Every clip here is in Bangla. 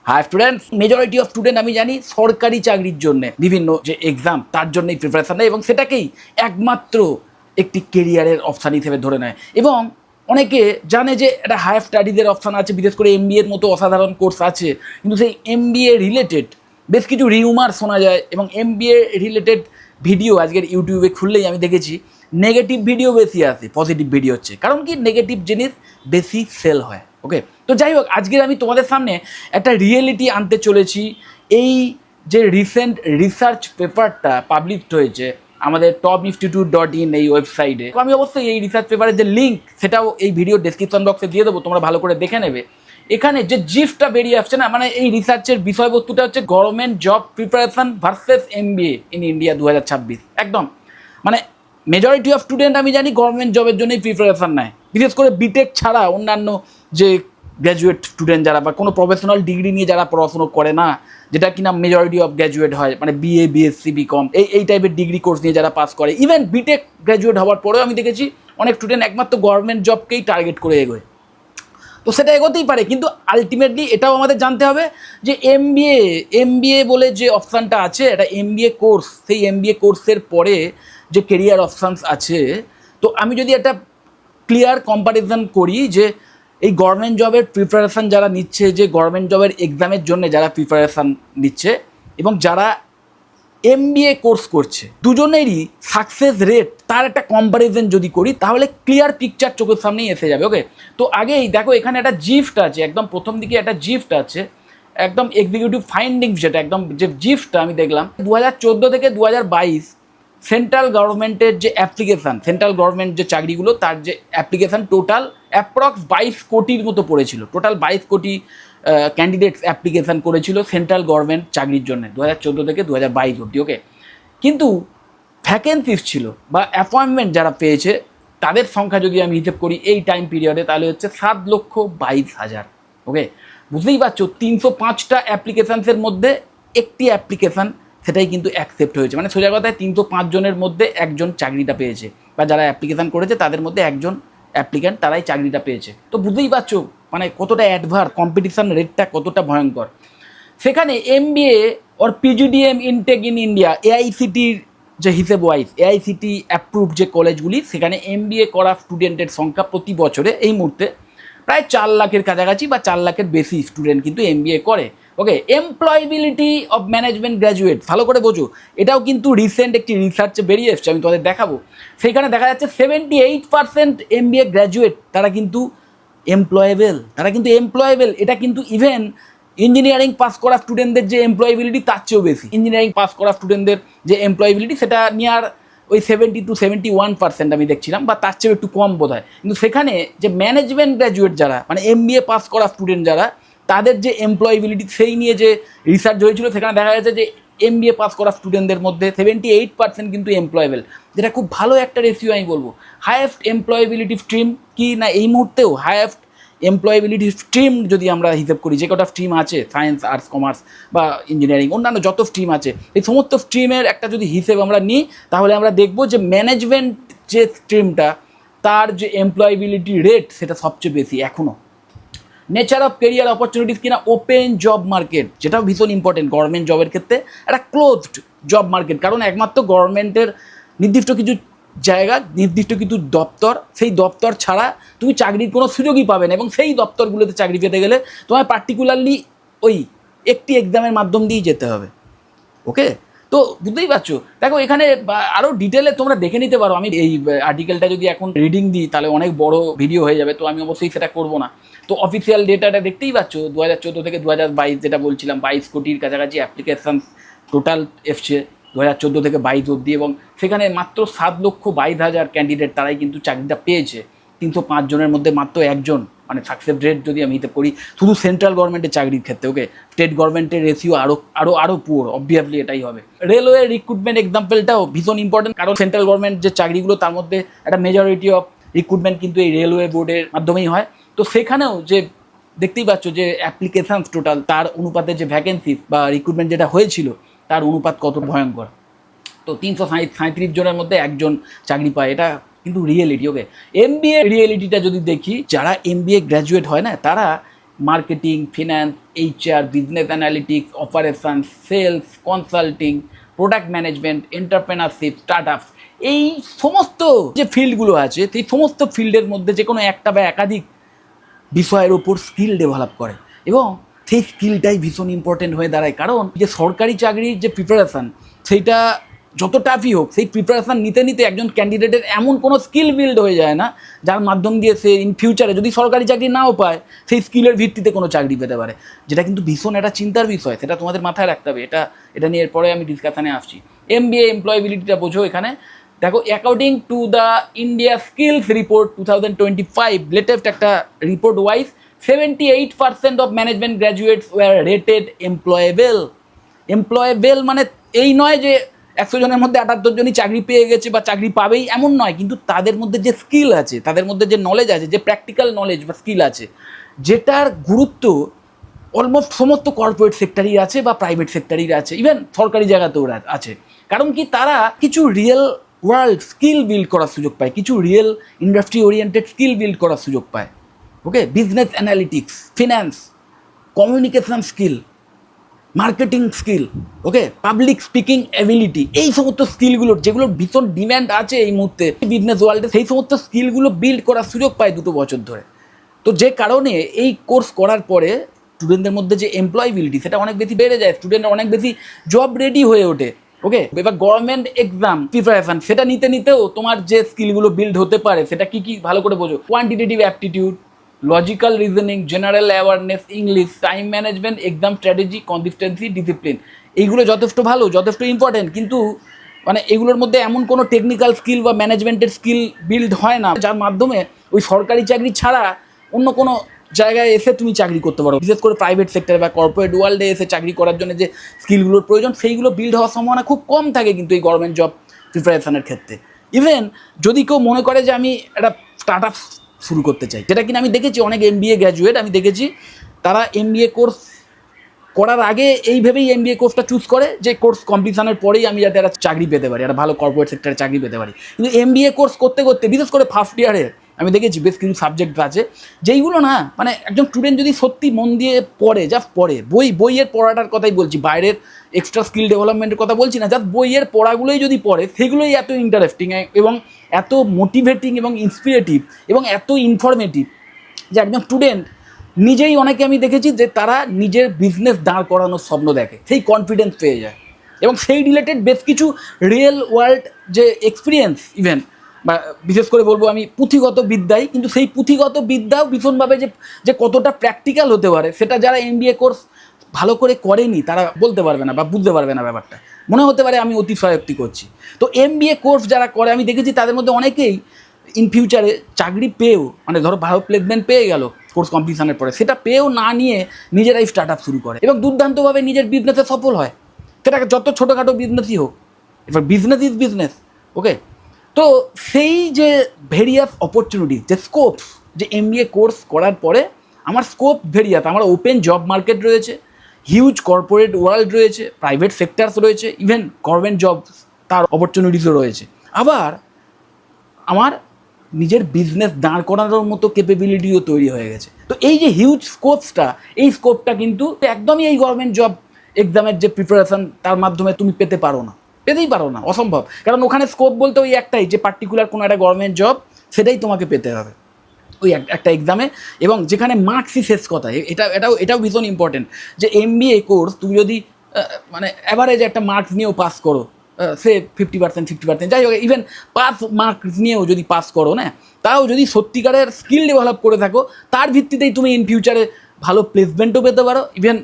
High students, majority of student আমি জানি সরকারি চাকরির জন্য বিভিন্ন যে এক্সাম তার জন্যই প্রিপারেশন নেয় এবং সেটাকেই একমাত্র একটি কেরিয়ারের অপশান হিসেবে ধরে নেয়। এবং অনেকে জানে যে একটা হায়ার স্টাডিজের অপশান আছে, বিশেষ করে এমবিএর মতো অসাধারণ কোর্স আছে, কিন্তু সেই এমবিএ রিলেটেড বেশ কিছু রিউমার শোনা যায় এবং এমবিএ রিলেটেড ভিডিও আজকের ইউটিউবে খুললেই আমি দেখেছি নেগেটিভ ভিডিও বেশি আসে, পজিটিভ ভিডিও হচ্ছে। কারণ কি, নেগেটিভ জিনিস বেশি সেল হয়। ওকে, তো যাই হোক, আজকের আমি তোমাদের সামনে একটা রিয়েলিটি আনতে চলেছি। এই যে রিসেন্ট রিসার্চ পেপারটা পাবলিশড হয়েছে আমাদের topinsitute.in এই ওয়েবসাইটে, আমি অবশ্যই এই রিসার্চ পেপারের যে লিঙ্ক সেটাও এই ভিডিও ডেসক্রিপশন বক্সে দিয়ে দেবো, তোমরা ভালো করে দেখে নেবে। এখানে যে জিফটা বেরিয়ে আসছে না, মানে এই রিসার্চের বিষয়বস্তুটা হচ্ছে government job preparation versus MBA in India 2026। একদম মানে মেজরিটি অফ স্টুডেন্ট আমি জানি গভর্নমেন্ট জবের জন্যই প্রিপারেশন নেয়, বিশেষ করে বিটেক ছাড়া অন্যান্য যে গ্র্যাজুয়েট স্টুডেন্ট যারা বা কোনো প্রফেশনাল ডিগ্রি নিয়ে যারা পড়াশুনো করে না, যেটা কিনা মেজরিটি অফ গ্র্যাজুয়েট হয়, মানে বিএ বিএসসি বিকম এই টাইপের ডিগ্রি কোর্স নিয়ে যারা পাস করে, ইভেন বিটেক গ্র্যাজুয়েট হওয়ার পরেও আমি দেখেছি অনেক স্টুডেন্ট একমাত্র গভর্নমেন্ট জবকেই টার্গেট করে এগোয়। তো সেটা এগোতেই পারে, কিন্তু আলটিমেটলি এটাও আমাদের জানতে হবে যে এমবিএ বলে যে অপশানটা আছে, এটা এমবিএ কোর্স, সেই এমবিএ কোর্সের পরে যে কেরিয়ার অপশানস আছে, তো আমি যদি একটা ক্লিয়ার কম্পারিজন করি যে এই গভর্নমেন্ট জবের প্রিপারেশান যারা নিচ্ছে, যে গভর্নমেন্ট জবের এক্সামের জন্য যারা প্রিপারেশান নিচ্ছে এবং যারা এমবিএ কোর্স করছে, দুজনেরই সাকসেস রেট তার একটা কম্পারিজন যদি করি তাহলে ক্লিয়ার পিকচার চোখের সামনেই এসে যাবে। ওকে, তো আগেই দেখো এখানে একটা জিফট আছে, একদম প্রথম দিকে একটা জিফট আছে, একদম এক্সিকিউটিভ ফাইন্ডিংস, যেটা একদম যে জিফটটা আমি দেখলাম 2014 থেকে 2022 সেন্ট্রাল গভর্নমেন্টের যে অ্যাপ্লিকেশান, সেন্ট্রাল গভর্নমেন্ট যে চাকরিগুলো তার যে অ্যাপ্লিকেশান টোটাল অ্যাপ্রক্স 22 কোটির মতো পড়েছিল। টোটাল 22 কোটি ক্যান্ডিডেটস অ্যাপ্লিকেশান করেছিল সেন্ট্রাল গভর্নমেন্ট চাকরির জন্য 2014 থেকে 2022 অবধি। ওকে, কিন্তু ভ্যাকেন্সিস ছিল বা অ্যাপয়েন্টমেন্ট যারা পেয়েছে তাদের সংখ্যা যদি আমি হিসেব করি এই টাইম পিরিয়ডে, তাহলে হচ্ছে 7,22,000। ওকে, বুঝতেই পারছো 305টা অ্যাপ্লিকেশানসের মধ্যে একটি অ্যাপ্লিকেশান সেটাই কিন্তু অ্যাকসেপ্ট হয়েছে, মানে সোজা কথায় 305 জনের মধ্যে একজন চাকরিটা পেয়েছে, বা যারা অ্যাপ্লিকেশান করেছে তাদের মধ্যে একজন অ্যাপ্লিক্যান্ট তারাই চাকরিটা পেয়েছে। তো বুঝতেই পারছো মানে কতটা অ্যাডভার কম্পিটিশান রেটটা কতটা ভয়ঙ্কর। সেখানে MBA or PGDM intake in India এআইসিটির যে হিসেব ওয়াইজ এআইসিটি অ্যাপ্রুভ যে কলেজগুলি, সেখানে এমবিএ করা স্টুডেন্টের সংখ্যা প্রতি বছরে এই মুহূর্তে প্রায় 4 লাখের কাছাকাছি বা 4 লাখের বেশি স্টুডেন্ট কিন্তু এমবিএ করে। ওকে, এমপ্লয়েবিলিটি অফ ম্যানেজমেন্ট গ্র্যাজুয়েট, ভালো করে বোঝো, এটাও কিন্তু রিসেন্ট একটি রিসার্চে বেরিয়ে এসছে, আমি তোমাদের দেখাবো। সেইখানে দেখা যাচ্ছে 78% এমবিএ গ্র্যাজুয়েট তারা কিন্তু এমপ্লয়েবেল, এটা কিন্তু ইভেন ইঞ্জিনিয়ারিং পাস করা স্টুডেন্টদের যে এমপ্লয়েবিলিটি তার চেয়েও বেশি। ইঞ্জিনিয়ারিং পাস করা স্টুডেন্টদের যে এমপ্লয়েবিলিটি সেটা নিয়ার ওই 70 to 71% আমি দেখছিলাম, বা তার চেয়েও একটু কম বোধ হয়। কিন্তু সেখানে যে ম্যানেজমেন্ট গ্র্যাজুয়েট যারা, মানে এমবিএ পাস করা স্টুডেন্ট যারা, তাদের যে এমপ্লয়েবিলিটি সেই নিয়ে যে রিসার্চ হয়েছিল, সেখানে দেখা গেছে যে এমবিএ পাস করা স্টুডেন্টদের মধ্যে 78% কিন্তু এমপ্লয়েবেল, যেটা খুব ভালো একটা রেশিও আমি বলবো। হায়েস্ট এমপ্লয়েবিলিটি স্ট্রিম কি না এই মুহূর্তেও হায়েস্ট এমপ্লয়েবিলিটি স্ট্রিম যদি আমরা হিসেব করি, যে কটা স্ট্রিম আছে সায়েন্স আর্টস কমার্স বা ইঞ্জিনিয়ারিং অন্যান্য যত স্ট্রিম আছে, এই সমস্ত স্ট্রিমের একটা যদি হিসেব আমরা নিই, তাহলে আমরা দেখবো যে ম্যানেজমেন্ট যে স্ট্রিমটা তার যে এমপ্লয়েবিলিটি রেট সেটা সবচেয়ে বেশি এখনও। নেচার অফ কেরিয়ার অপরচুনিটিস কিনা ওপেন জব মার্কেট, যেটাও ভীষণ ইম্পর্টেন্ট গভর্নমেন্ট জবের ক্ষেত্রে, একটা ক্লোজড জব মার্কেট, কারণ একমাত্র গভর্নমেন্টের নির্দিষ্ট কিছু জায়গা, নির্দিষ্ট কিছু দপ্তর, সেই দপ্তর ছাড়া তুমি চাকরির কোনো সুযোগই পাবে না, এবং সেই দপ্তরগুলোতে চাকরি পেতে গেলে তোমায় পার্টিকুলারলি ওই একটি এক্সামের মাধ্যম দিয়েই যেতে হবে। ওকে, তো বুঝতেই পারছো, দেখো এখানে আরও ডিটেলে তোমরা দেখে নিতে পারো। আমি এই আর্টিকেলটা যদি এখন রিডিং দিই তাহলে অনেক বড় ভিডিও হয়ে যাবে, তো আমি অবশ্যই সেটা করবো না। তো অফিসিয়াল ডেটাটা দেখতেই পাচ্ছ 2014 থেকে 2022, যেটা বলছিলাম 22 কোটির কাছাকাছি অ্যাপ্লিকেশান টোটাল এসছে 2014 থেকে 22 অবধি, এবং সেখানে মাত্র 7,22,000 ক্যান্ডিডেট তারাই কিন্তু চাকরিটা পেয়েছে। 305 জনের মধ্যে মাত্র একজন, মানে সাকসেস রেট যদি আমি হিসেব করি শুধু সেন্ট্রাল গভর্নমেন্টের চাকরির ক্ষেত্রে। ওকে, স্টেট গভর্নমেন্টের রেশিও আরও পুয়ার, অবভিয়াসলি এটাই হবে। রেলওয়ে রিক্রুটমেন্ট এক্সাম্পলটাও ভীষণ ইম্পর্টেন্ট, কারণ সেন্ট্রাল গভর্নমেন্ট যে চাকরিগুলো তার মধ্যে একটা মেজরিটি অফ রিক্রুটমেন্ট কিন্তু এই রেলওয়ে বোর্ডের মাধ্যমেই হয়। তো সেখানেও যে দেখতেই পাচ্ছ যে অ্যাপ্লিকেশানস টোটাল তার অনুপাতে যে ভ্যাকেন্সি বা রিক্রুটমেন্ট যেটা হয়েছিল তার অনুপাত কত ভয়ঙ্কর। তো 337 জনের মধ্যে একজন চাকরি পায়, এটা কিন্তু রিয়েলিটি। ওকে, এমবিএ রিয়েলিটিটা যদি দেখি, যারা এমবিএ গ্র্যাজুয়েট হয় না, তারা marketing, finance, HR, business analytics, operations, sales, consulting, product management, entrepreneurship, startups, এই সমস্ত যে ফিল্ডগুলো আছে সেই সমস্ত ফিল্ডের মধ্যে যে কোনো একটা বা একাধিক বিষয়ের ওপর স্কিল ডেভেলপ করে এবং সেই স্কিলটাই ভীষণ ইম্পর্টেন্ট হয়ে দাঁড়ায়। কারণ যে সরকারি চাকরির যে প্রিপারেশান সেইটা যত টাফই হোক, সেই প্রিপারেশান নিতে নিতে একজন ক্যান্ডিডেটের এমন কোনো স্কিল বিল্ড হয়ে যায় না যার মাধ্যম দিয়ে সে ইন ফিউচারে যদি সরকারি চাকরি নাও পায় সেই স্কিলের ভিত্তিতে কোনো চাকরি পেতে পারে, যেটা কিন্তু ভীষণ একটা চিন্তার বিষয়। সেটা তোমাদের মাথায় রাখতে হবে। এটা নিয়ে এরপরে আমি ডিসকাশানে আসছি। MBA এমপ্লয়েবিলিটিটা বোঝো। এখানে দেখো, according to the India skills report 2025, latest একটা report wise 78% of management graduates were rated employable. Employable মানে এই নয় যে 100 জনের মধ্যে 78 জনই চাকরি পেয়ে গেছে বা চাকরি পাবেই, এমন নয়। কিন্তু তাদের মধ্যে যে স্কিল আছে, তাদের মধ্যে যে নলেজ আছে, যে প্র্যাকটিক্যাল নলেজ বা স্কিল আছে, যেটার গুরুত্ব অলমোস্ট সমস্ত কর্পোরেট সেক্টরই আছে বা প্রাইভেট সেক্টরই আছে, ইভেন সরকারি জায়গাতেও আছে। কারণ কি, তারা কিছু রিয়েল ওয়ার্ল্ড স্কিল বিল্ড করার সুযোগ পায়, কিছু real industry oriented skill build করার সুযোগ পায়। Okay, business analytics, finance, communication skill, marketing skill, okay, public speaking ability, এই সমস্ত স্কিলগুলোর যেগুলোর ভীষণ ডিম্যান্ড আছে এই মুহূর্তে বিজনেস ওয়ার্ল্ডে, সেই সমস্ত স্কিলগুলো বিল্ড করার সুযোগ পায় 2 বছর ধরে। তো যে কারণে এই কোর্স করার পরে স্টুডেন্টদের মধ্যে যে এমপ্লয়েবিলিটি সেটা অনেক বেশি বেড়ে যায়, স্টুডেন্টরা অনেক বেশি জব রেডি হয়ে ওঠে। ওকে, এবার গভর্নমেন্ট এক্সাম প্রিপারেশন সেটা নিতে নিতেও তোমার যে স্কিলগুলো বিল্ড হতে পারে সেটা কি কি ভালো করে বোঝো। Quantitative aptitude, logical reasoning, general awareness, English, time management, exam strategy, consistency, discipline, এইগুলো যথেষ্ট ভালো, যথেষ্ট ইম্পর্টেন্ট। কিন্তু মানে এগুলোর মধ্যে এমন কোনো টেকনিক্যাল স্কিল বা ম্যানেজমেন্টের স্কিল বিল্ড হয় না যার মাধ্যমে ওই সরকারি চাকরি ছাড়া অন্য কোনো জায়গায় এসে তুমি চাকরি করতে পারো। বিশেষ করে প্রাইভেট সেক্টরে বা কর্পোরেট ওয়ার্ল্ডে এসে চাকরি করার জন্য যে স্কিলগুলোর প্রয়োজন সেইগুলো বিল্ড হওয়ার সম্ভাবনা খুব কম থাকে কিন্তু এই গভর্নমেন্ট জব প্রিপারেশনের ক্ষেত্রে। ইভেন যদি কেউ মনে করে যে আমি একটা স্টার্ট আপ শুরু করতে চাই, যেটা কিনা আমি দেখেছি অনেক MBA গ্র্যাজুয়েট আমি দেখেছি তারা MBA কোর্স করার আগে এইভাবেই MBA কোর্সটা চুজ করে যে কোর্স কমপ্লিশনের পরেই আমি যাতে একটা চাকরি পেতে পারি, একটা ভালো কর্পোরেট সেক্টরে চাকরি পেতে পারি। কিন্তু MBA কোর্স করতে করতে বিশেষ করে ফার্স্ট ইয়ারে আমি দেখেছি বেশ কিছু সাবজেক্ট আছে যেইগুলো না মানে একজন স্টুডেন্ট যদি সত্যি মন দিয়ে পড়ে, জাস্ট পড়ে, বইয়ের পড়াটার কথাই বলছি, বাইরের এক্সট্রা স্কিল ডেভেলপমেন্টের কথা বলছি না, জাস্ট বইয়ের পড়াগুলোই যদি পড়ে সেগুলোই এত ইন্টারেস্টিং এবং এত মোটিভেটিং এবং ইন্সপিরেটিভ এবং এত ইনফরমেটিভ যে একজন স্টুডেন্ট নিজেই, অনেকে আমি দেখেছি যে তারা নিজের বিজনেস দাঁড় করানোর স্বপ্ন দেখে, সেই কনফিডেন্স পেয়ে যায় এবং সেই রিলেটেড বেশ কিছু রিয়েল ওয়ার্ল্ড যে এক্সপিরিয়েন্স ইভেন বা বিশেষ করে বলবো আমি পুঁথিগত বিদ্যাই, কিন্তু সেই পুঁথিগত বিদ্যাও ভীষণভাবে যে কতটা প্র্যাকটিক্যাল হতে পারে সেটা যারা MBA কোর্স ভালো করে করেনি তারা বলতে পারবে না বা বুঝতে পারবে না ব্যাপারটা। মনে হতে পারে আমি অতিশয়োক্তি করছি। তো MBA কোর্স যারা করে আমি দেখেছি তাদের মধ্যে অনেকেই ইন ফিউচারে চাকরি পেয়েও, মানে ধরো ভালো প্লেসমেন্ট পেয়ে গেল কোর্স কমপ্লিশনের পরে, সেটা পেয়েও না নিয়ে নিজেরাই স্টার্ট আপ শুরু করে এবং দুর্দান্তভাবে নিজের বিজনেসে সফল হয়, সেটাকে যত ছোটোখাটো বিজনেসই হোক। এবার বিজনেস ইজ বিজনেস। ওকে, তো সেই যে ভেরিয়াস অপরচুনিটিস, যে স্কোপস, যে MBA কোর্স করার পরে আমার স্কোপ ভেরিয়াস, আমার ওপেন জব মার্কেট রয়েছে, হিউজ কর্পোরেট ওয়ার্ল্ড রয়েছে, প্রাইভেট সেক্টরস রয়েছে, ইভেন গভর্নমেন্ট জব তার অপরচুনিটিসও রয়েছে। আবার আমার নিজের বিজনেস দাঁড় করানোর মতো ক্যাপেবিলিটিও তৈরি হয়ে গেছে। তো এই যে হিউজ স্কোপসটা, এই স্কোপটা কিন্তু একদমই এই গভর্নমেন্ট জব এক্সামের যে প্রিপারেশন তার মাধ্যমে তুমি পেতেই পারো না, অসম্ভব। কারণ ওখানে স্কোপ বলতে ওই একটাই, যে পার্টিকুলার কোনো একটা গভর্নমেন্ট জব সেটাই তোমাকে পেতে হবে ওই একটা এক্সামে, এবং যেখানে মার্কসই শেষ কথা। এটাও ভীষণ ইম্পর্টেন্ট যে MBA কোর্স তুমি যদি মানে অ্যাভারেজ একটা মার্কস নিয়েও পাস করো, সে 50%, যাই হোক, ইভেন পাস মার্কস নিয়েও যদি পাস করো না, তাও যদি সত্যিকারের স্কিল ডেভেলপ করে থাকো তার ভিত্তিতেই তুমি ইন ফিউচারে ভালো প্লেসমেন্টও পেতে পারো, ইভেন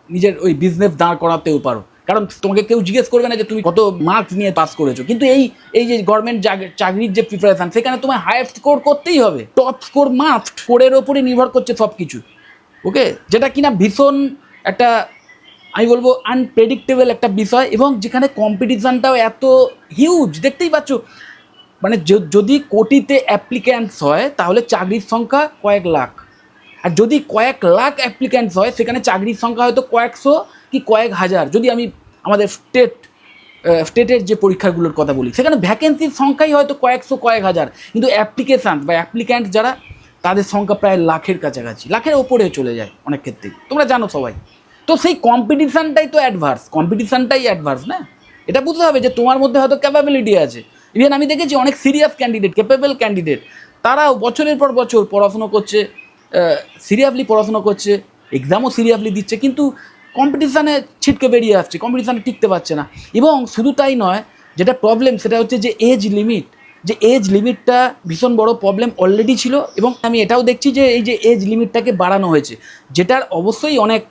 নিজের ওই বিজনেস দাঁড় করাতেও পারো। কারণ তোমাকে কেউ জিজ্ঞেস করবে না যে তুমি কত মার্কস নিয়ে পাস করেছো। কিন্তু এই যে গভর্নমেন্ট চাকরির যে প্রিপারেশান, সেখানে তোমায় হাইয়েস্ট স্কোর করতেই হবে, টপ স্কোর মাস্ট, স্কোরের ওপরই নির্ভর করছে সব কিছু। ওকে, যেটা কিনা ভীষণ একটা, আমি বলবো, আনপ্রেডিক্টেবল একটা বিষয়, এবং যেখানে কম্পিটিশানটাও এত হিউজ। দেখতেই পাচ্ছ, মানে যদি কোটিতে অ্যাপ্লিক্যান্টস হয় তাহলে চাকরির সংখ্যা কয়েক লাখ, আর যদি কয়েক লাখ অ্যাপ্লিক্যান্টস হয় সেখানে চাকরির সংখ্যা হয়তো কয়েকশো কি কয়েক হাজার। যদি আমি আমাদের স্টেটের যে পরীক্ষাগুলোর কথা বলি, সেখানে ভ্যাকেন্সির সংখ্যাই হয়তো কয়েকশো কয়েক হাজার, কিন্তু অ্যাপ্লিকেশান বা অ্যাপ্লিক্যান্ট যারা তাদের সংখ্যা প্রায় লাখের কাছাকাছি, লাখের ওপরে চলে যায় অনেক ক্ষেত্রেই, তোমরা জানো সবাই। তো সেই কম্পিটিশানটাই তো অ্যাডভার্স না? এটা বুঝতে হবে যে তোমার মধ্যে হয়তো ক্যাপাবিলিটি আছে। ইভেন আমি দেখেছি অনেক সিরিয়াস ক্যান্ডিডেট, ক্যাপেবল ক্যান্ডিডেট, তারাও বছরের পর বছর পড়াশুনো করছে, সিরিয়াসলি পড়াশুনো করছে, এক্সামও সিরিয়াসলি দিচ্ছে, কিন্তু কম্পিটিশানে ছিটকে বেরিয়ে আসছে, কম্পিটিশানে টিকতে পারছে না। এবং শুধু তাই নয়, যেটা প্রবলেম সেটা হচ্ছে যে এজ লিমিটটা ভীষণ বড় প্রবলেম অলরেডি ছিল, এবং আমি এটাও দেখছি যে এই যে এজ লিমিটটাকে বাড়ানো হয়েছে, যেটার অবশ্যই অনেক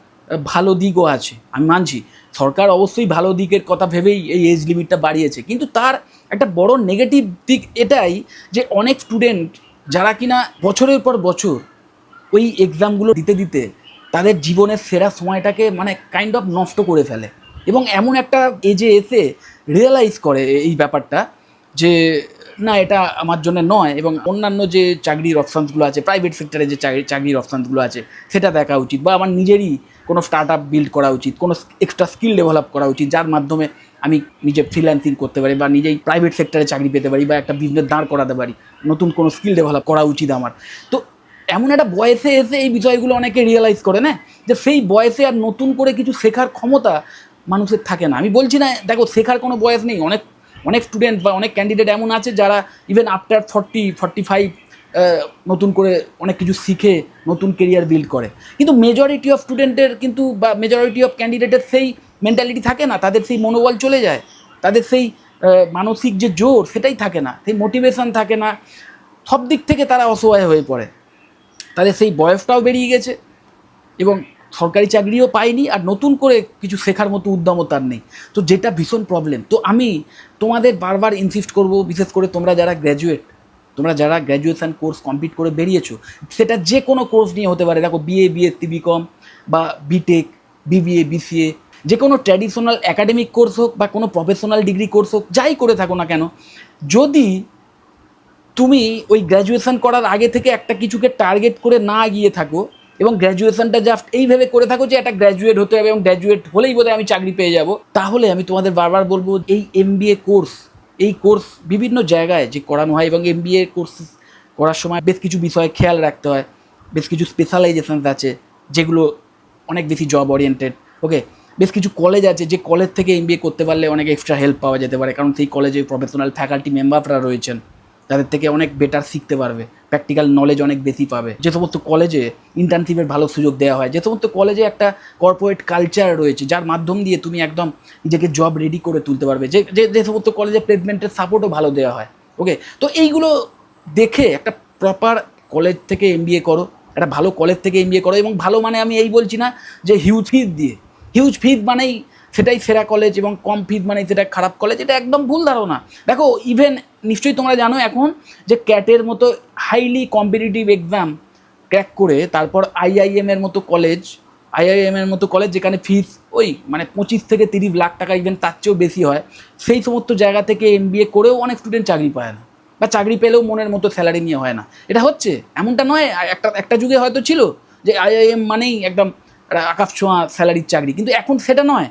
ভালো দিকও আছে, আমি মানছি সরকার অবশ্যই ভালো দিকের কথা ভেবেই এই এজ লিমিটটা বাড়িয়েছে, কিন্তু তার একটা বড় নেগেটিভ দিক এটাই যে অনেক স্টুডেন্ট যারা কিনা বছরের পর বছর ওই এক্সামগুলো দিতে দিতে তাদের জীবনের সেরা সময়টাকে মানে কাইন্ড অফ নষ্ট করে ফেলে, এবং এমন একটা এজে এসে রিয়েলাইজ করে এই ব্যাপারটা যে না, এটা আমার জন্য নয়, এবং অন্যান্য যে চাকরির অপশানসগুলো আছে, প্রাইভেট সেক্টরে যে চাকরির অপশানসগুলো আছে সেটা দেখা উচিত, বা আমার নিজেরই কোনো স্টার্ট আপ বিল্ড করা উচিত, কোনো এক্সট্রা স্কিল ডেভেলপ করা উচিত, যার মাধ্যমে আমি নিজে ফ্রিল্যান্সিং করতে পারি, বা নিজেই প্রাইভেট সেক্টরে চাকরি পেতে পারি, বা একটা বিজনেস দাঁড় করাতে পারি, নতুন কোনো স্কিল ডেভেলপ করা উচিত আমার। তো এমন একটা বয়সে এসে এই বিষয়গুলো অনেকে রিয়েলাইজ করে না, যে সেই বয়সে আর নতুন করে কিছু শেখার ক্ষমতা মানুষের থাকে না। আমি বলছি না দেখো শেখার কোনো বয়স নেই, অনেক স্টুডেন্ট বা অনেক ক্যান্ডিডেট এমন আছে যারা ইভেন আফটার 40-45 নতুন করে অনেক কিছু শিখে নতুন কেরিয়ার বিল্ড করে, কিন্তু মেজরিটি অফ স্টুডেন্টের কিন্তু বা মেজরিটি অফ ক্যান্ডিডেটের সেই মেন্টালিটি থাকে না, তাদের সেই মনোবল চলে যায়, তাদের সেই মানসিক যে জোর সেটাই থাকে না, সেই মোটিভেশন থাকে না, সব দিক থেকে তারা অসহায় হয়ে পড়ে, তাদের সেই বয়সটাও বেরিয়ে গেছে এবং সরকারি চাকরিও পায়নি, আর নতুন করে কিছু শেখার মতো উদ্যমও তার নেই। তো যেটা ভীষণ প্রবলেম। তো আমি তোমাদের বারবার ইনসিস্ট করব, বিশেষ করে তোমরা যারা গ্র্যাজুয়েশন কোর্স কমপ্লিট করে বেরিয়েছো, সেটা যে কোনো কোর্স নিয়ে হতে পারে, দেখো বিএ, বিএসসি, বিকম বা বিটেক, বিবিএ, বিসিএ, যে কোনো ট্র্যাডিশনাল একাডেমিক কোর্স হোক বা কোনো প্রফেশনাল ডিগ্রি কোর্স হোক, যাই করে থাকো না কেন, যদি তুমি ওই গ্র্যাজুয়েশন করার আগে থেকে একটা কিছুকে টার্গেট করে না গিয়ে থাকো, এবং গ্র্যাজুয়েশনটা জাস্ট এইভাবে করে থাকো যে একটা গ্র্যাজুয়েট হতে হবে এবং গ্র্যাজুয়েট হলেই বোধহয় আমি চাকরি পেয়ে যাব, তাহলে আমি তোমাদের বারবার বলবো এই এমবিএ কোর্স, এই কোর্স বিভিন্ন জায়গায় যে করানো হয়, এবং এমবিএ কোর্স করার সময় বেশ কিছু বিষয়ে খেয়াল রাখতে হয়, বেশ কিছু স্পেশালাইজেশনস আছে যেগুলো অনেক বেশি জব ওরিয়েন্টেড। ওকে, বেশ কিছু কলেজ আছে যে কলেজ থেকে এমবিএ করতে পারলে অনেক এক্সট্রা হেল্প পাওয়া যেতে পারে, কারণ সেই কলেজে প্রফেশনাল ফ্যাকাল্টি মেম্বাররা রয়েছেন, তাদের থেকে অনেক বেটার শিখতে পারবে, প্র্যাকটিক্যাল নলেজ অনেক বেশি পাবে। যে সমস্ত কলেজে ইন্টার্নশিপের ভালো সুযোগ দেওয়া হয়, যে সমস্ত কলেজে একটা কর্পোরেট কালচার রয়েছে যার মাধ্যম দিয়ে তুমি একদম নিজেকে জব রেডি করে তুলতে পারবে, যে সমস্ত কলেজে প্লেসমেন্টের সাপোর্টও ভালো দেওয়া হয়। ওকে, তো এইগুলো দেখে একটা প্রপার কলেজ থেকে এমবিএ করো, একটা ভালো কলেজ থেকে এমবিএ করো, এবং ভালো মানে আমি এই বলছি না যে হিউজ ফিজ মানেই সেটাই সেরা কলেজ, এবং কম ফিজ মানেই সেটা খারাপ কলেজ, এটা একদম ভুল ধারণা। দেখো ইভেন নিশ্চয়ই তোমরা জানো এখন যে ক্যাটের মতো হাইলি কম্পিটিটিভ এক্সাম ক্র্যাক করে তারপর আইআইএম এর মতো কলেজ যেখানে ফিস ওই মানে 25 থেকে 30 লাখ টাকা, ইভেন তার চেয়েও বেশি হয়, সেই সমস্ত জায়গা থেকে এমবিএ করেও অনেক স্টুডেন্ট চাকরি পায় না, বা চাকরি পেলেও মনের মতো স্যালারি নিয়ে হয় না। এটা হচ্ছে এমনটা নয়, একটা যুগে হয়তো ছিল যে আইআইএম মানেই একদম আকাশ ছোঁয়া স্যালারির চাকরি, কিন্তু এখন সেটা নয়,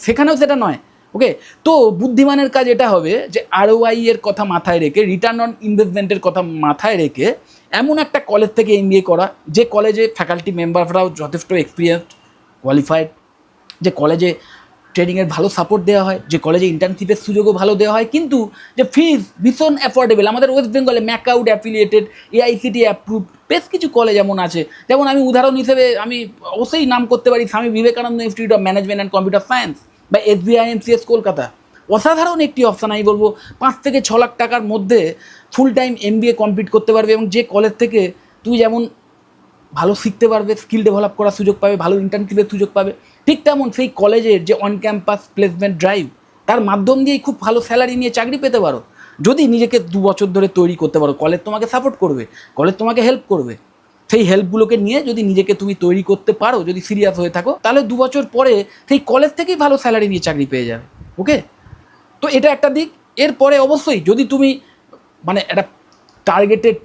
সেখানেও সেটা নয়। ওকে, তো বুদ্ধিমানের কাজ এটা হবে যে আরওআই এর কথা মাথায় রেখে, রিটার্ন অন ইনভেস্টমেন্টের কথা মাথায় রেখে এমন একটা কলেজ থেকে এমবিএ করা যে কলেজে ফ্যাকাল্টি মেম্বাররাও যথেষ্ট এক্সপিরিয়েন্সড, কোয়ালিফাইড, যে কলেজে ট্রেনিংয়ের ভালো সাপোর্ট দেওয়া হয়, যে কলেজে ইন্টার্নশিপের সুযোগও ভালো দেওয়া হয়, কিন্তু যে ফিজ ভীষণ অ্যাফোর্ডেবল। আমাদের ওয়েস্ট বেঙ্গলে ম্যাকআউট অ্যাফিলিয়েটেড, এআইসিটি অ্যাপ্রুভড বেশ কিছু কলেজ এমন আছে, যেমন আমি উদাহরণ হিসেবে আমি অবশ্যই নাম করতে পারি Swami Vivekananda institute of management and computer science বা এসবিআইএমসিএস কলকাতা। অসাধারণ একটি অপশান, আমি বলবো 5 থেকে 6 লাখ টাকার মধ্যে ফুল টাইম এমবিএ কমপ্লিট করতে পারবে, এবং যে কলেজ থেকে তুমি যেমন ভালো শিখতে পারবে, স্কিল ডেভেলপ করার সুযোগ পাবে, ভালো ইন্টার্নশিপের সুযোগ পাবে, ঠিক তেমন সেই কলেজের যে অন ক্যাম্পাস প্লেসমেন্ট ড্রাইভ, তার মাধ্যম দিয়েই খুব ভালো স্যালারি নিয়ে চাকরি পেতে পারো, যদি নিজেকে 2 বছর ধরে তৈরি করতে পারো। কলেজ তোমাকে সাপোর্ট করবে, কলেজ তোমাকে হেল্প করবে, সেই হেল্পগুলোকে নিয়ে যদি নিজেকে তুমি তৈরি করতে পারো, যদি সিরিয়াস হয়ে থাকো, তাহলে 2 বছর পরে সেই কলেজ থেকেই ভালো স্যালারি নিয়ে চাকরি পেয়ে যাবে। ওকে, তো এটা একটা দিক। এরপরে অবশ্যই যদি তুমি মানে একটা টার্গেটেড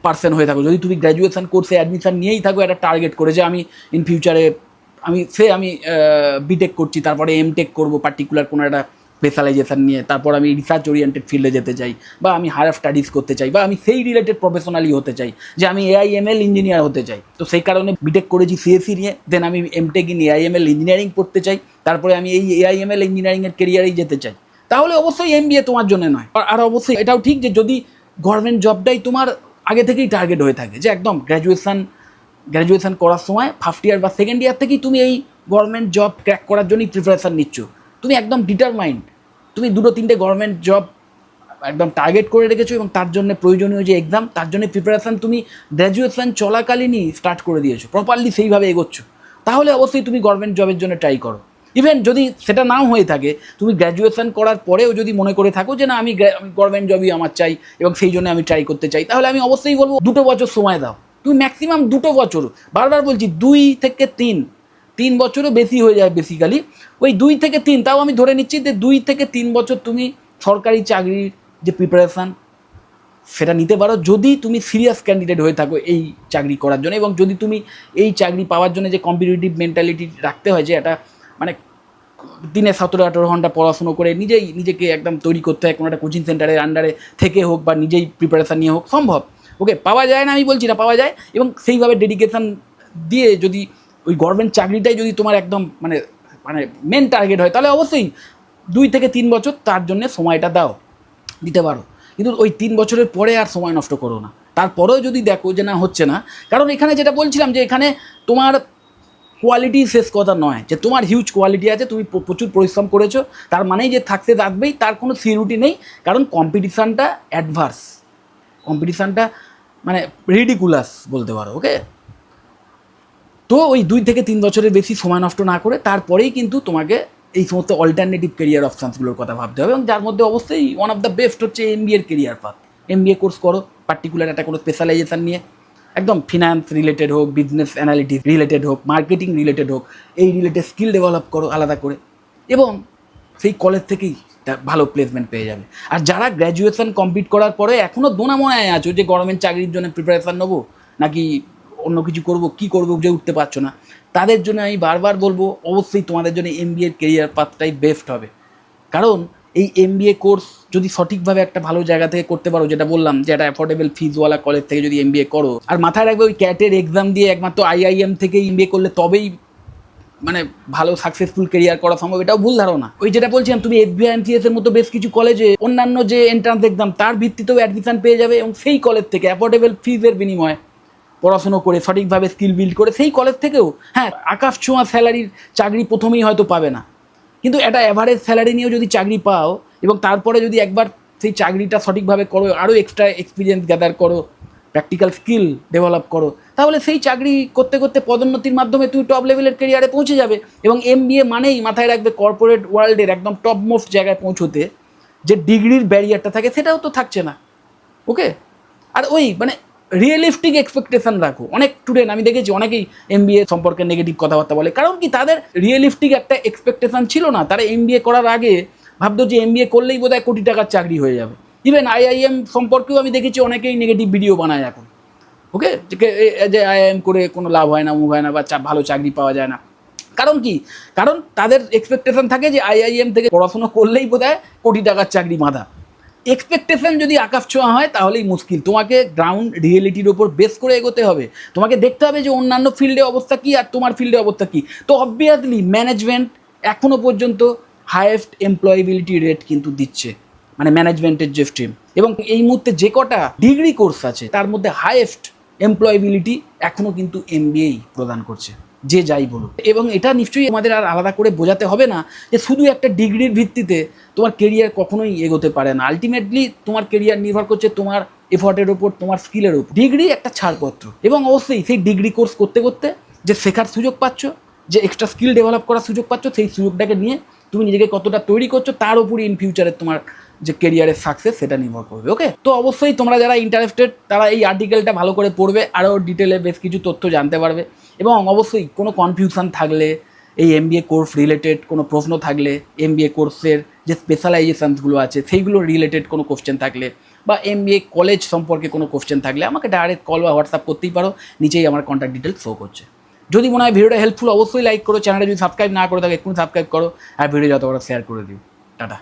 পার্সন হয়ে থাকো, যদি তুমি গ্র্যাজুয়েশন কোর্সে অ্যাডমিশন নিয়েই থাকো একটা টার্গেট করে যে আমি ইন ফিউচারে আমি বিটেক করছি, তারপরে এমটেক করবো পার্টিকুলার কোনো একটা স্পেশালাইজেশন নিয়ে, তারপর আমি রিসার্চ ওরিয়েন্টেড ফিল্ডে যেতে চাই, বা আমি হায়ার স্টাডিজ করতে চাই, বা আমি সেই রিলেটেড প্রফেশনালি হতে চাই, যে আমি এআইএমএল ইঞ্জিনিয়ার হতে চাই। তো সেই কারণে বিটেক করেছি সিএসসি নিয়ে, দেন আমি এমটেক ইন এআইএমএল ইঞ্জিনিয়ারিং পড়তে চাই, তারপরে আমি এই এআইএমএল ইঞ্জিনিয়ারিংয়ের কেরিয়ারেই যেতে চাই। তাহলে অবশ্যই এমবিএ তোমার জন্য নয়। আর অবশ্যই এটাও ঠিক যে যদি গভর্নমেন্ট জবটাই তোমার আগে থেকেই টার্গেট হয়ে থাকে, যে একদম গ্র্যাজুয়েশন করার সময় ফার্স্ট ইয়ার বা সেকেন্ড ইয়ার থেকেই তুমি এই গভর্নমেন্ট জব ক্র্যাক করার জন্যই প্রিপারেশান নিচ্ছ, তুমি একদম ডিটারমাইন্ড, তুমি 2-3টে গভর্নমেন্ট জব একদম টার্গেট করে রেখেছো, এবং তার জন্য প্রয়োজনীয় যে এক্সাম, তার জন্য প্রিপারেশান তুমি গ্র্যাজুয়েশন চলাকালীনই স্টার্ট করে দিয়েছো, প্রপারলি সেইভাবে এগোচ্ছ, তাহলে অবশ্যই তুমি গভর্নমেন্ট জবের জন্য ট্রাই করো। ইভেন যদি সেটা নাও হয়ে থাকে, তুমি গ্র্যাজুয়েশন করার পরেও যদি মনে করে থাকো যে না আমি গভর্নমেন্ট জবই আমার চাই এবং সেই জন্য আমি ট্রাই করতে চাই, তাহলে আমি অবশ্যই বলবো 2 বছর সময় দাও। তুমি ম্যাক্সিমাম 2 বছর, বারবার বলছি 2 থেকে 3 বছরও বেশি হয়ে যায় বেসিক্যালি, ওই 2 থেকে 3, তাও আমি ধরে নিচ্ছি যে 2 থেকে 3 বছর তুমি সরকারি চাকরির যে প্রিপারেশান সেটা নিতে পারো, যদি তুমি সিরিয়াস ক্যান্ডিডেট হয়ে থাকো এই চাকরি করার জন্য, এবং যদি তুমি এই চাকরি পাওয়ার জন্য যে কম্পিটিটিভ মেন্টালিটি রাখতে হয়, যে একটা মানে দিনে 17-18 ঘন্টা পড়াশুনো করে নিজেকে একদম তৈরি করতে হয় কোনো একটা কোচিং সেন্টারের আন্ডারে থেকে হোক, বা নিজেই প্রিপারেশান নিয়ে হোক, সম্ভব। ওকে, পাওয়া যায় না আমি বলছি না, পাওয়া যায়, এবং সেইভাবে ডেডিকেশান দিয়ে যদি ওই গভর্নমেন্ট চাকরিটাই যদি তোমার একদম মানে মেন টার্গেট হয়, তাহলে অবশ্যই 2 থেকে 3 বছর তার জন্য সময়টা দিতে পারো। কিন্তু ওই 3 বছরের পরে আর সময় নষ্ট করো না। তারপরেও যদি দেখো যে না হচ্ছে না, কারণ এখানে যেটা বলছিলাম যে এখানে তোমার কোয়ালিটি শেষ কথা নয়, যে তোমার হিউজ কোয়ালিটি আছে, তুমি প্রচুর পরিশ্রম করেছো, তার মানেই যে সাকসেস আসবেই তার কোনো সিউরিটি নেই, কারণ কম্পিটিশানটা অ্যাডভার্স, কম্পিটিশানটা মানে রিডিকুলাস বলতে পারো। ওকে, তো ওই 2 থেকে 3 বছরের বেশি সময় নষ্ট না করে তারপরেই কিন্তু তোমাকে এই সমস্ত অল্টারনেটিভ কেরিয়ার অপশানসগুলোর কথা ভাবতে হবে, এবং যার মধ্যে অবশ্যই ওয়ান অফ দ্য বেস্ট হচ্ছে এমবিএর কেরিয়ার পাথ। এমবিএ কোর্স করো, পার্টিকুলার একটা কোনো স্পেশালাইজেশান নিয়ে, একদম ফিনান্স রিলেটেড হোক, বিজনেস অ্যানালিটিক্স রিলেটেড হোক, মার্কেটিং রিলেটেড হোক, এই রিলেটেড স্কিল ডেভেলপ করো আলাদা করে, এবং সেই কলেজ থেকেই ভালো প্লেসমেন্ট পেয়ে যাবে। আর যারা গ্র্যাজুয়েশন কমপ্লিট করার পরে এখনও দোনামোনায় আছো যে গভর্নমেন্ট চাকরির জন্য প্রিপারেশান নেবো নাকি অন্য কিছু করবো, কী করবো বুঝে উঠতে পারছো না, তাদের জন্য আমি বারবার বলবো অবশ্যই তোমাদের জন্য এমবিএর কেরিয়ার পাথটাই বেস্ট হবে। কারণ এই এমবিএ কোর্স যদি সঠিকভাবে একটা ভালো জায়গা থেকে করতে পারো, যেটা বললাম যে একটা অ্যাফোর্ডেবল ফিজওয়ালা কলেজ থেকে যদি এমবিএ করো, আর মাথায় রাখবে ওই ক্যাটের এক্সাম দিয়ে একমাত্র আইআইএম থেকে এমবিএ করলে তবেই মানে ভালো সাকসেসফুল কেরিয়ার করা সম্ভব, এটাও ভুল ধারণা। ওই যেটা বলছিলাম, তুমি এসবিআইএমসিএস এর মতো বেশ কিছু কলেজে অন্যান্য যে এন্ট্রান্স এক্সাম তার ভিত্তিতেও অ্যাডমিশন পেয়ে যাবে, এবং সেই কলেজ থেকে অ্যাফোর্ডেবল ফিজের বিনিময়ে পড়াশুনো করে সঠিকভাবে স্কিল বিল্ড করে সেই কলেজ থেকেও, হ্যাঁ আকাশ ছোঁয়া স্যালারির চাকরি প্রথমেই হয়তো পাবে না, কিন্তু একটা অ্যাভারেজ স্যালারি নিয়েও যদি চাকরি পাও, এবং তারপরে যদি একবার সেই চাকরিটা সঠিকভাবে করো, আরও এক্সট্রা এক্সপিরিয়েন্স গ্যাদার করো, প্র্যাকটিক্যাল স্কিল ডেভেলপ করো, তাহলে সেই চাকরি করতে করতে পদোন্নতির মাধ্যমে তুমি টপ লেভেলের কেরিয়ারে পৌঁছে যাবে। এবং এমবিএ মানেই মাথায় রাখবে কর্পোরেট ওয়ার্ল্ডের একদম টপ মোস্ট জায়গায় পৌঁছোতে যে ডিগ্রির ব্যারিয়ারটা থাকে সেটাও তো থাকছে না। ওকে, আর ওই মানে রিয়েলিস্টিক এক্সপেকটেশন রাখো। অনেক স্টুডেন্ট আমি দেখেছি অনেকেই এমবিএ সম্পর্কে নেগেটিভ কথাবার্তা বলে, কারণ কি তাদের রিয়েলিস্টিক একটা এক্সপেকটেশন ছিল না। তারা এমবিএ করার আগে ভাবতো যে এমবিএ করলেই বোধহয় কোটি টাকার চাকরি হয়ে যাবে। ইভেন আইআইএম সম্পর্কেও আমি দেখেছি অনেকেই নেগেটিভ ভিডিও বানায় এখন। ওকে, যে আইআইএম করে কোনো লাভ হয় না, মুভ হয় না, বা ভালো চাকরি পাওয়া যায় না। কারণ কি, কারণ তাদের এক্সপেকটেশন থাকে যে আইআইএম থেকে পড়াশোনা করলেই বোধহয় কোটি টাকার চাকরি বাঁধা। এক্সপেকটেশন যদি আকাশ ছোঁয়া হয় তাহলেই মুশকিল। তোমাকে গ্রাউন্ড রিয়েলিটির ওপর বেস করে এগোতে হবে। তোমাকে দেখতে হবে যে অন্যান্য ফিল্ডে অবস্থা কী আর তোমার ফিল্ডে অবস্থা কী। তো অবভিয়াসলি ম্যানেজমেন্ট এখনও পর্যন্ত হাইয়েস্ট এমপ্লয়েবিলিটি রেট কিন্তু দিচ্ছে, মানে ম্যানেজমেন্টের যে স্ট্রিম, এবং এই মুহূর্তে যে কটা ডিগ্রি কোর্স আছে তার মধ্যে হাইয়েস্ট এমপ্লয়েবিলিটি এখনও কিন্তু এমবিএই প্রদান করছে, যে যাই বলুক। এবং এটা নিশ্চয়ই আমাদের আর আলাদা করে বোঝাতে হবে না যে শুধু একটা ডিগ্রির ভিত্তিতে তোমার কেরিয়ার কখনোই এগোতে পারে না। আলটিমেটলি তোমার কেরিয়ার নির্ভর করছে তোমার এফোর্টের ওপর, তোমার স্কিলের ওপর। ডিগ্রি একটা ছাড়পত্র, এবং অবশ্যই সেই ডিগ্রি কোর্স করতে করতে যে শেখার সুযোগ পাচ্ছ, যে এক্সট্রা স্কিল ডেভেলপ করার সুযোগ পাচ্ছ, সেই সুযোগটাকে নিয়ে তুমি নিজেকে কতটা তৈরি করছো তার উপরই ইন ফিউচারে তোমার যে কেরিয়ারের সাকসেস সেটা নির্ভর করবে। ওকে, তো অবশ্যই তোমরা যারা ইন্টারেস্টেড তারা এই আর্টিকেলটা ভালো করে পড়বে, আরও ডিটেলে বেশ কিছু তথ্য জানতে পারবে। এবং অবশ্যই কোনো কনফিউশন থাকলে, এই এমবিএ কোর্স রিলেটেড কোনো প্রশ্ন থাকলে, এমবিএ কোর্সের যে স্পেশালাইজেশনসগুলো আছে সেইগুলো রিলেটেড কোনো কোশ্চেন থাকলে, বা এমবিএ কলেজ সম্পর্কে কোনো কোশ্চেন থাকলে আমাকে ডাইরেক্ট কল বা হোয়াটসঅ্যাপ করতেই পারো। নিচেই আমার কন্ট্যাক্ট ডিটেলস শো করছে। যদি মনে হয় ভিডিওটা হেল্পফুল অবশ্যই লাইক করো, চ্যানেলটা যদি সাবস্ক্রাইব না করে থাকে এক্ষুনি সাবস্ক্রাইব করো, আর ভিডিও যত বড় শেয়ার করে দিও। টাটা।